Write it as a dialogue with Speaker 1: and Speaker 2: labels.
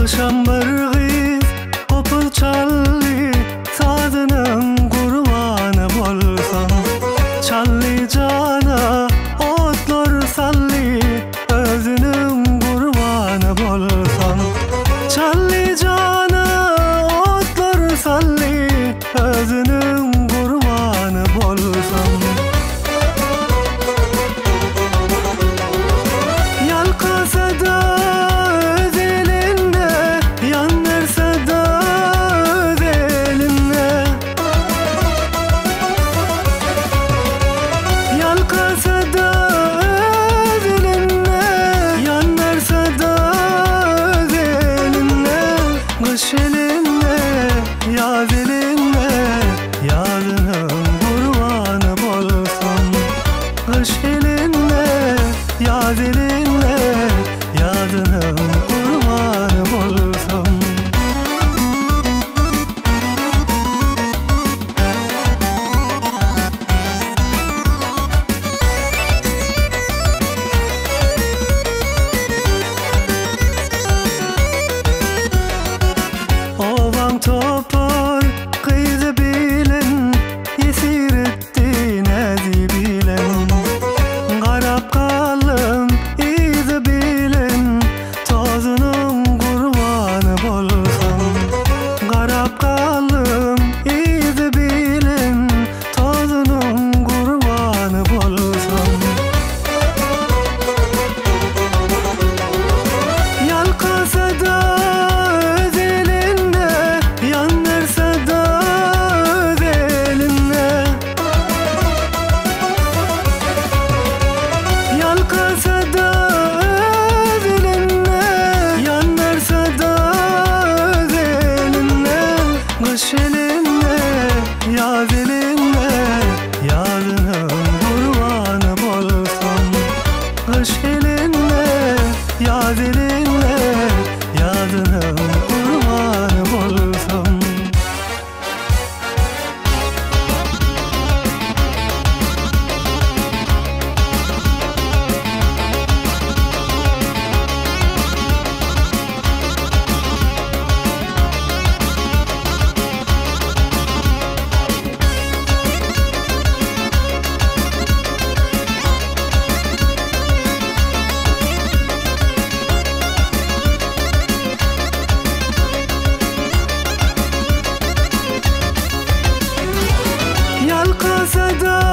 Speaker 1: Alşan bargı kopul çallı, sadının kurbanı bolsam. Çallı cana otlar sallı, özünün kurbanı bolsam. Çallı cana otlar sallı, özünün kurbanı bolsam. Yalkasa da öz elinde, yanarsa da öz elinde. Yalkasa da öz elinde, yanarsa da öz elinde. Kış elinde, yaz elinde, yazının kurbanı bolsam. Kış elinde, yaz elinde, yazının kurbanı bolsam. Ovam topar kıydı bilen, yesir etti nezi bilen. Garap kalım izi bilen, tozunun kurbanı bolsam. Garap kalım izi bilen, tozunun kurbanı bolsam. Yalkasa da öz elinde, yanarsa da öz elinde. Yalkasa da öz elinde, yanarsa da öz elinde. Kış elinde, yaz elinde, yazının kurbanı bolsam. Kış elinde, yaz elinde, yazının kurbanı bolsam. Yalkasa da